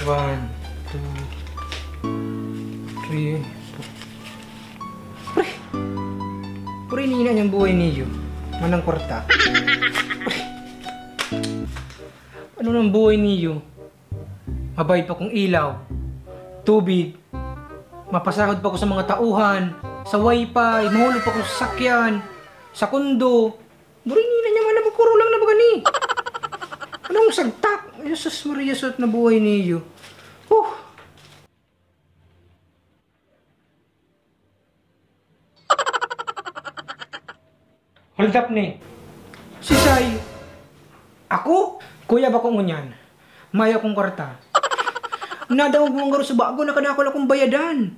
1, 2, 3, 4. Pre! Pre, nina niyang buhay niyo. Manang kwarta. Pre! Ano nang buhay niyo? Mabait pa kong ilaw, tubig, mapasahod pa ko sa mga tauhan, sa wifi, mahulog pa ko sa sakyan, sa kundo. Buray nina niya man na magkuro lang na ba gani? Anong sagtak? Jesus Maria, suot na buhay niyo. Hold up ni. Sisay. Ako? Kuya ba kong ngunyan? Maya kong kwarta. Nadawag mong garo sa bago na kanakol akong bayadan.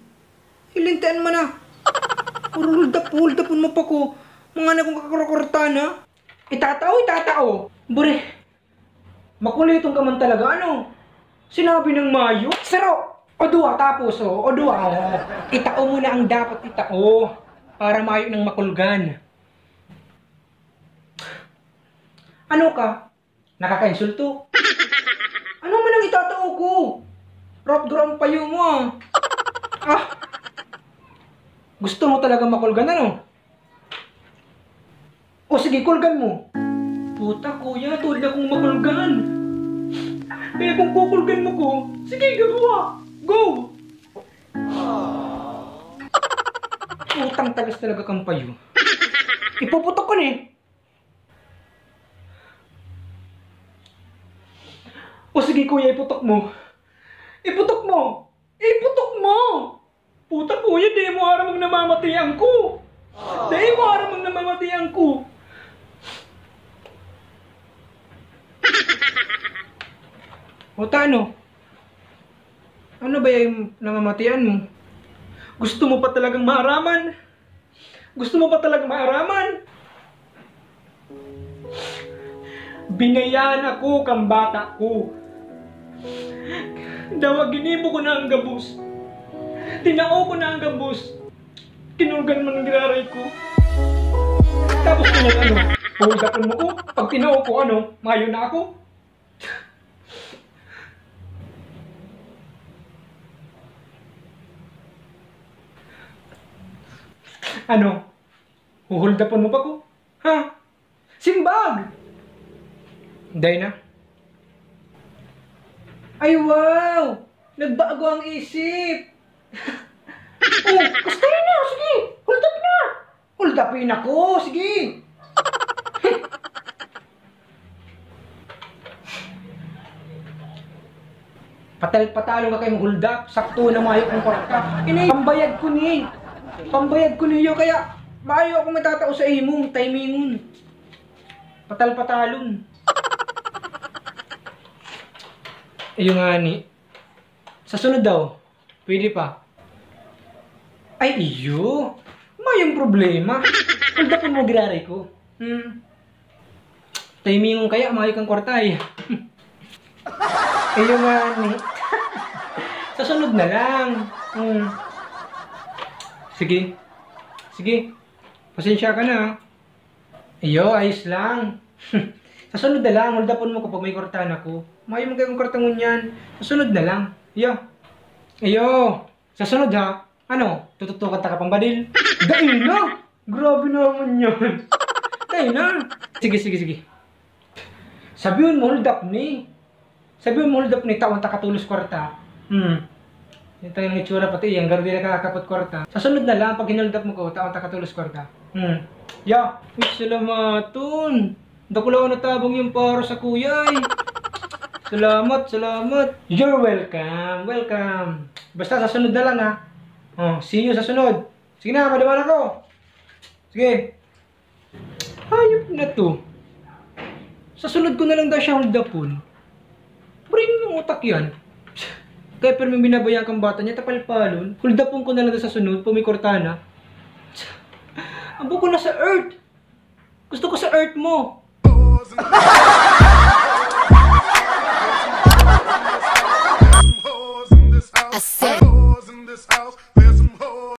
Ilintaan mo na. Hold up mo pa ko. Mga na kong kakakwarta na. Itatao. Bure. Makulitong ka man talaga, ano? Sinabi ng Mayo? Saro! O duwa, tapos o duwa. Itao mo na ang dapat itao. Para Mayo ng makulgan. Ano ka? Nakaka-insulto? Ano man ang itatao ko? Rap-gram payo mo Gusto mo talaga makulgan, ano? O sige, kulgan mo. Puta kuya, tulad akong makulgan. Kaya kung kukulgan mo ko, sige, gagawa. Go! Putang tagas talaga kang payo. Ipuputok ko ni. O sige kuya, iputok mo. Iputok mo! Puta kuya, di mo aramang namamatayan ko. Puta ano? Ano ba yung namamatayan mo? Gusto mo pa talagang maaraman? Binayaan ako kang bata ko. Dawag ginimo ko na ang gabus. Tinao ko na ang gabus. Kinulgan mo ng giraray ko. Tapos huldapan mo ko. Pag tinao ko mayo na ako. Huhuldapan mo pa ko? Ha? Simbag! Day na. Ay wow! Nagbago ang isip! Gusto rin na! Sige! Hold up na! Hold upin ako! Sige! Patalo ka kayong hold up. Sakto na mayo kong kwarta. Pambayad ko niyo kaya maayo akong matatao sa imong timingon. Patalon. Yung nga ni. Sa sunod daw, pwede pa. Ay iyo, mayong problema. Hold up mo giraray ko. Timingon kaya mayo kang kwarta eh. Yung nga ni. Sa sunod na lang. Sige. Pasensya ka na. Iyo, ayos lang. Sa sunod na lang, hold upon mo kapag may kwarta na ko. Mayo mo kayong kwarta mo niyan. Sa sunod na lang. Iyo. Sa sunod ha. Tututukan ta ka pang badil? Dahil na! Grabe naman yan. Dahil na. Sige. Sabihin mo hold up ni. Tawang takatulos kwarta. Yung tayo ng itsura pati yan. Garo din nakakapot kwarta. Sa sunod na lang, pag hinold up mo ko, tawang takatulos kwarta. Salamatun. Dakulaw na tabang yung para sa kuya eh. Salamat. You're welcome. Basta sa sunod na lang ha. See you sa sunod. Sige na, madaman ako. Sige. Hayop na to. Sa sunod ko na lang daw siya hold upon. Bring yung utak yan. Kaya pero may binabayang kang bata niya, tapal-palon. Hold upon ko na lang daw sa sunod, pumikortana. Abo ko na sa earth. Gusto ko sa earth mo.